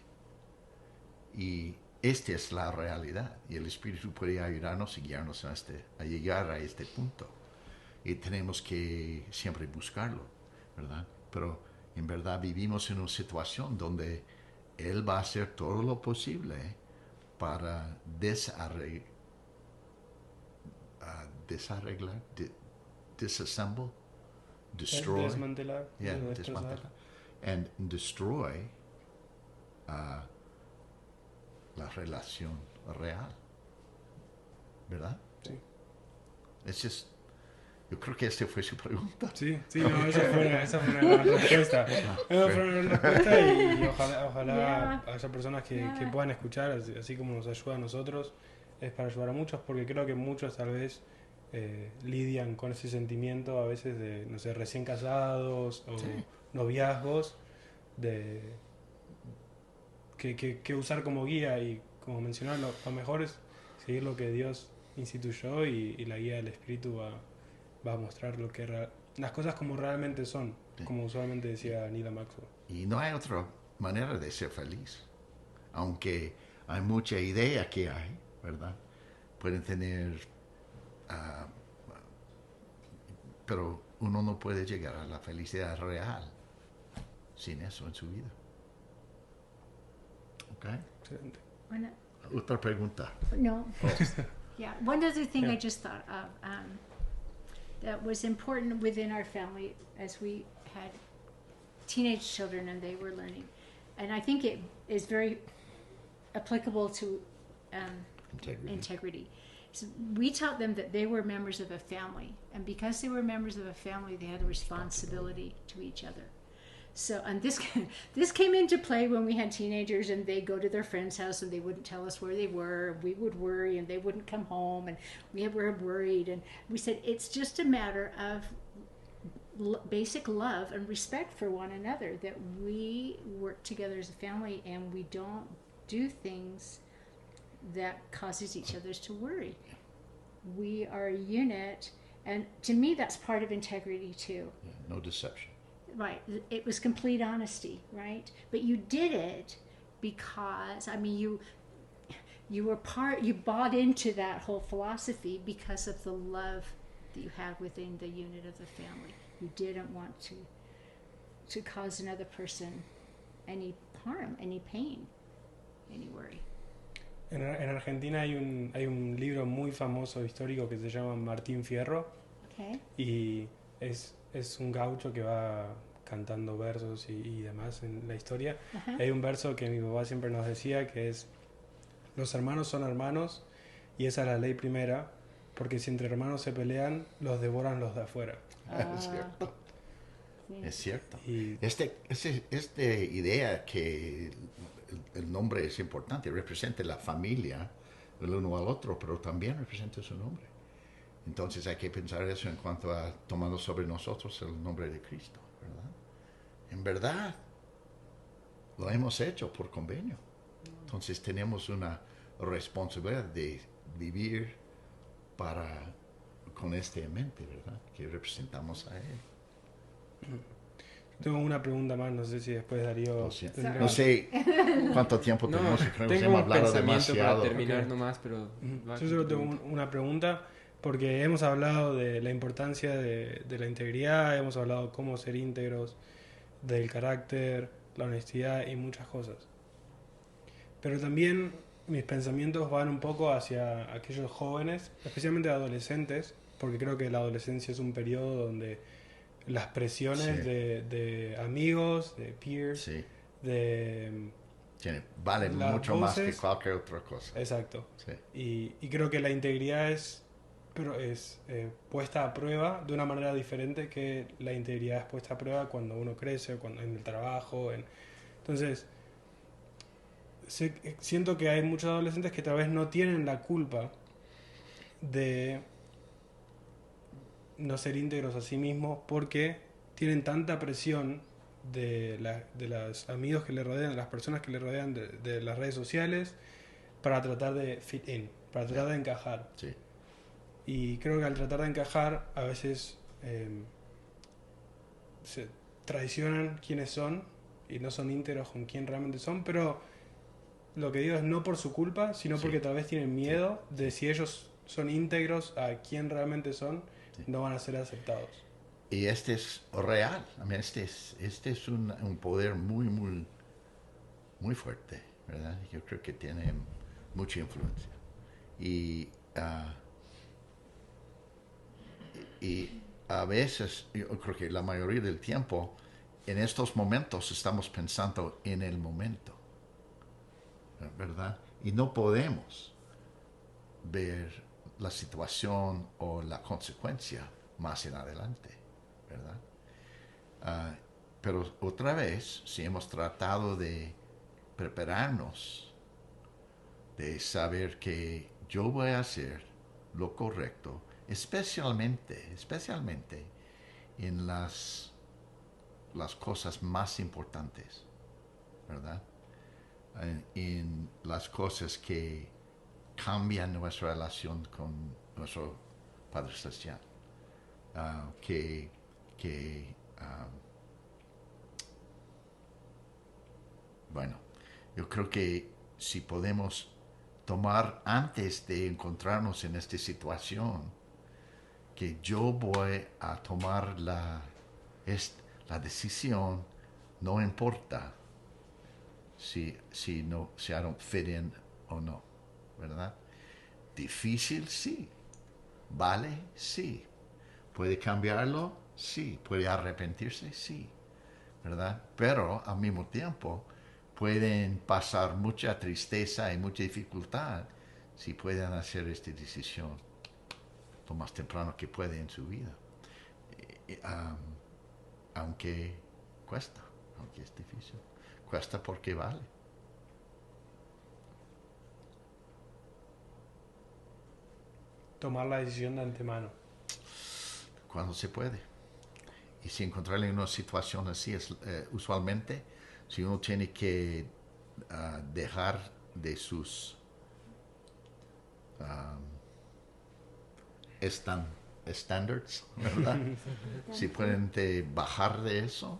Y esta es la realidad. Y el Espíritu puede ayudarnos y guiarnos a llegar a este punto. Y tenemos que siempre buscarlo, ¿verdad? Pero en verdad vivimos en una situación donde Él va a hacer todo lo posible para desarreglar, disassemble, destroy, Desmantelar. yeah, destrozar. desmantelar, and destroy la relación real, ¿verdad? Sí. Es just, yo creo que esta fue su pregunta. Sí, no, esa fue una gran respuesta. Esa fue una gran respuesta y ojalá haya personas que puedan escuchar, así como nos ayuda a nosotros, es para ayudar a muchos, porque creo que muchos tal vez lidian con ese sentimiento a veces de, no sé, recién casados o noviazgos, que usar como guía y como mencionar, lo mejor es seguir lo que Dios instituyó y la guía del Espíritu va a mostrar las cosas como realmente son, como usualmente decía Neil Maxwell. Y no hay otra manera de ser feliz, aunque hay mucha idea que hay, ¿verdad? Pueden tener, pero uno no puede llegar a la felicidad real sin eso en su vida. ¿Ok? Excelente. Otra pregunta. No. Yeah. One other thing Yeah. I just thought of that was important within our family as we had teenage children and they were learning, and I think it is very applicable to integrity. So we taught them that they were members of a family, and because they were members of a family, they had a responsibility to each other. So, and this came into play when we had teenagers and they'd go to their friend's house and they wouldn't tell us where they were. We would worry and they wouldn't come home and we were worried. And we said, it's just a matter of basic love and respect for one another, that we work together as a family and we don't do things that causes each other to worry. We are a unit, and to me that's part of integrity too. Yeah, no deception. Right, it was complete honesty, right? But you did it because, I mean, you bought into that whole philosophy because of the love that you had within the unit of the family. You didn't want to cause another person any harm, any pain, any worry. En Argentina hay un libro muy famoso histórico que se llama Martín Fierro, Okay. y es un gaucho que va cantando versos y demás en la historia. Uh-huh. Hay un verso que mi papá siempre nos decía, que es: los hermanos son hermanos y esa es la ley primera, porque si entre hermanos se pelean, los devoran los de afuera. Es cierto. Sí. Es cierto. Y Esta idea que el nombre es importante, representa la familia el uno al otro, pero también representa su nombre. Entonces hay que pensar eso en cuanto a tomando sobre nosotros el nombre de Cristo, ¿verdad? En verdad, lo hemos hecho por convenio. Entonces tenemos una responsabilidad de vivir con este en mente, ¿verdad? Que representamos a Él. tengo una pregunta más, no sé si después Darío... Lo siento. tendrá- No sé cuánto tiempo No, tenemos, creo que tengo hemos un hablado pensamiento demasiado. para terminar Ok. nomás, pero... Ujú. va Yo con solo tu tengo pregunta. una pregunta, porque hemos hablado de la importancia de la integridad, hemos hablado cómo ser íntegros, del carácter, la honestidad y muchas cosas. Pero también mis pensamientos van un poco hacia aquellos jóvenes, especialmente adolescentes, porque creo que la adolescencia es un periodo donde las presiones Sí. de amigos, de peers, Sí, de... vale Las mucho más que voces- cualquier otra cosa. Exacto. Sí. Y creo que la integridad es puesta a prueba de una manera diferente que la integridad es puesta a prueba cuando uno crece, cuando en el trabajo. Entonces, siento que hay muchos adolescentes que tal vez no tienen la culpa de no ser íntegros a sí mismos porque tienen tanta presión de los amigos que le rodean, de las personas que le rodean, de las redes sociales, para tratar de fit in, para tratar de encajar. Sí. Y creo que al tratar de encajar, a veces se traicionan quiénes son y no son íntegros con quién realmente son, pero lo que digo es no por su culpa, sino Sí. porque tal vez tienen miedo de si ellos son íntegros a quién realmente son, Sí. no van a ser aceptados. Y este es real. I mean, este es un poder muy, muy muy fuerte, ¿verdad? Yo creo que tiene mucha influencia. Y a veces, yo creo que la mayoría del tiempo, en estos momentos estamos pensando en el momento, ¿verdad? Y no podemos ver la situación o la consecuencia más en adelante, ¿verdad? Pero otra vez, si hemos tratado de prepararnos, de saber que yo voy a hacer lo correcto, especialmente en las cosas más importantes, ¿verdad? En las cosas que cambian nuestra relación con nuestro Padre Celestial. Bueno, yo creo que si podemos tomar antes de encontrarnos en esta situación, que yo voy a tomar la decisión, no importa si I don't fit in o no, ¿verdad? Difícil, sí. ¿Vale? Sí. ¿Puede cambiarlo? Sí. ¿Puede arrepentirse? Sí. ¿Verdad? Pero al mismo tiempo pueden pasar mucha tristeza y mucha dificultad si pueden hacer esta decisión lo más temprano que puede en su vida. Aunque cuesta, aunque es difícil. Cuesta porque vale. Tomar la decisión de antemano. Cuando se puede. Y si encontrarle en una situación así, es usualmente, si uno tiene que dejar de sus standards, ¿verdad? Si pueden bajar de eso,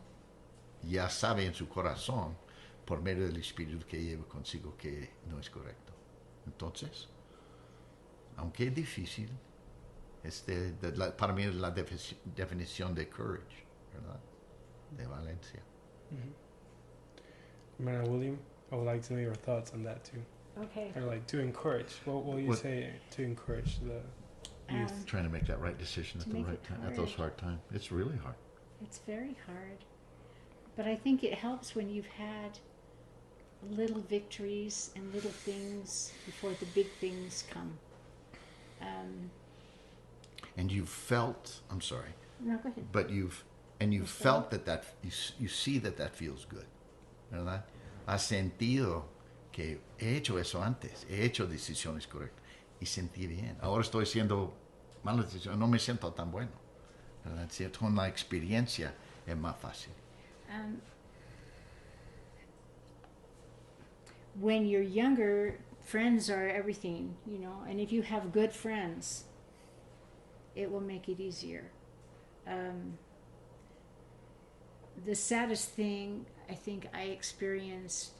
ya sabe en su corazón, por medio del Espíritu que lleva consigo, que no es correcto. Entonces, aunque es difícil, para mí es la definición de courage, ¿verdad? De valencia. Hermana William, I would like to know your thoughts on that too. Okay. Or like to encourage. What will you say to encourage the youth? Trying to make that right decision at To the make right it time, at those hard times. It's really hard. It's very hard. But I think it helps when you've had little victories and little things before the big things come. And you've felt, I'm sorry, No, go ahead. but you've felt that you see that feels good, ¿verdad? Has sentido que he hecho eso antes, he hecho decisiones correctas y sentí bien. Ahora estoy haciendo malas decisiones, no me siento tan bueno, ¿verdad? Con la experiencia es más fácil. When you're younger, friends are everything, you know, and if you have good friends, it will make it easier. The saddest thing I think I experienced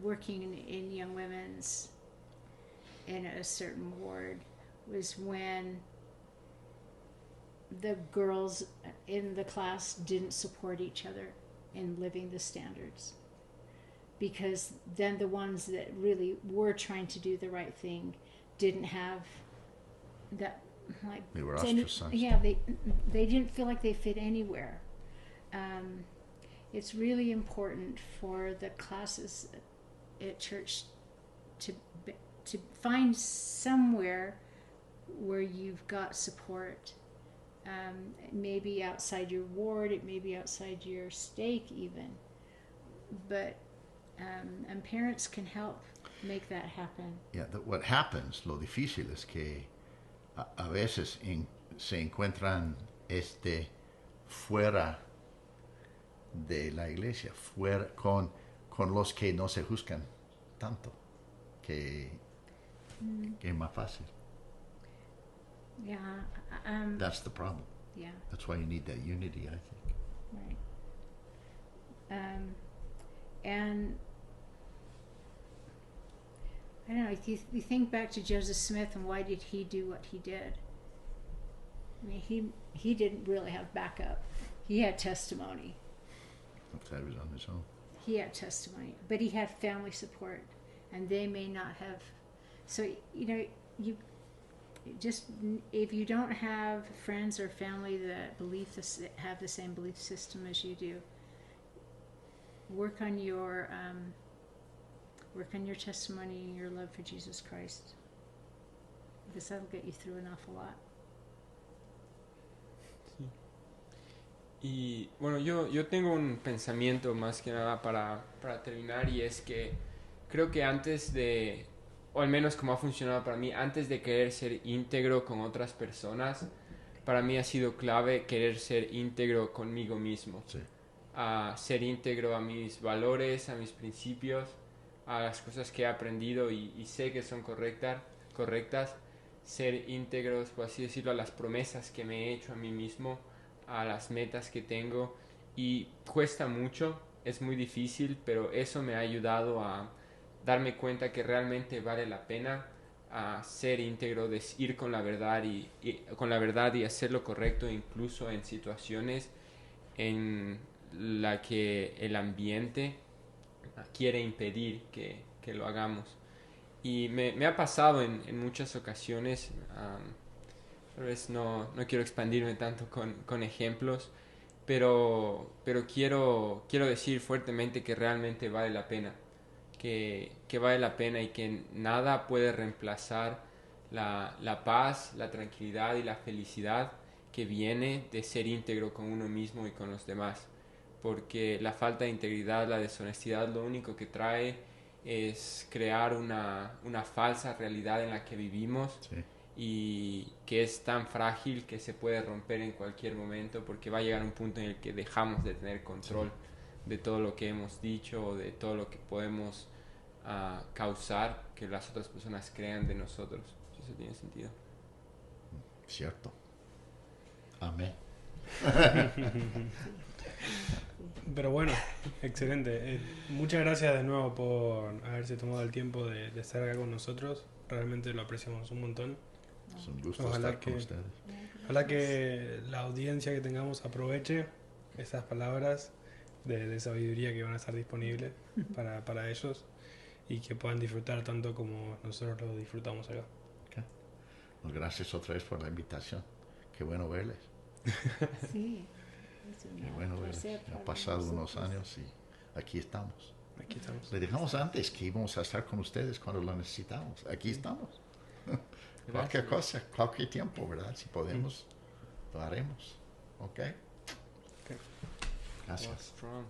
working in young women's in a certain ward was when the girls in the class didn't support each other in living the standards, because then the ones that really were trying to do the right thing didn't have that, like, They were ostracized. yeah, they didn't feel like they fit anywhere. It's really important for the classes at church to find somewhere where you've got support. Maybe outside your ward, it may be outside your stake even, but and parents can help make that happen. Yeah, what happens, lo difícil es que a veces se encuentran fuera de la iglesia, fuera con los que no se juzgan tanto, que es más fácil. Yeah. That's the problem. Yeah. That's why you need that unity, I think. Right. And I don't know, if you think back to Joseph Smith and why did he do what he did? I mean, he didn't really have backup. He had testimony. He was on his own. he had testimony, but he had family support, and they may not have. So you just, if you don't have friends or family that have the same belief system as you do, work on your testimony and your love for Jesus Christ, because that'll get you through an awful lot. Y bueno, yo tengo un pensamiento más que nada para terminar, y es que creo que antes de, o al menos como ha funcionado para mí, antes de querer ser íntegro con otras personas, para mí ha sido clave querer ser íntegro conmigo mismo. Sí. A ser íntegro a mis valores, a mis principios, a las cosas que he aprendido y sé que son correctas, ser íntegros, por así decirlo, a las promesas que me he hecho a mí mismo, a las metas que tengo, y cuesta mucho, es muy difícil, pero eso me ha ayudado a darme cuenta que realmente vale la pena a ser íntegro, de ir con la verdad y hacer lo correcto, incluso en situaciones en la que el ambiente quiere impedir que lo hagamos. Y me ha pasado en muchas ocasiones, tal vez no quiero expandirme tanto con ejemplos, pero quiero decir fuertemente que realmente vale la pena, que vale la pena, y que nada puede reemplazar la paz, la tranquilidad y la felicidad que viene de ser íntegro con uno mismo y con los demás. Porque la falta de integridad, la deshonestidad, lo único que trae es crear una falsa realidad en la que vivimos. Sí. Y que es tan frágil que se puede romper en cualquier momento, porque va a llegar un punto en el que dejamos de tener control de todo lo que hemos dicho, o de todo lo que podemos causar que las otras personas crean de nosotros. Si eso tiene sentido. Cierto. Amén. Pero bueno, excelente. Muchas gracias de nuevo por haberse tomado el tiempo de estar acá con nosotros. Realmente lo apreciamos un montón. Es un gusto Ojalá estar con que- ustedes. Ojalá que la audiencia que tengamos aproveche estas palabras de sabiduría que van a estar disponibles para ellos, y que puedan disfrutar tanto como nosotros lo disfrutamos acá. Pues gracias otra vez por la invitación. Qué bueno verles. Sí. Qué bueno verles. Han pasado unos años y aquí estamos. Aquí estamos. Le dejamos antes que íbamos a estar con ustedes cuando lo necesitamos. Aquí estamos. Cualquier cosa, cualquier tiempo, ¿verdad? Si podemos, lo haremos. ¿Ok? Gracias. Strong.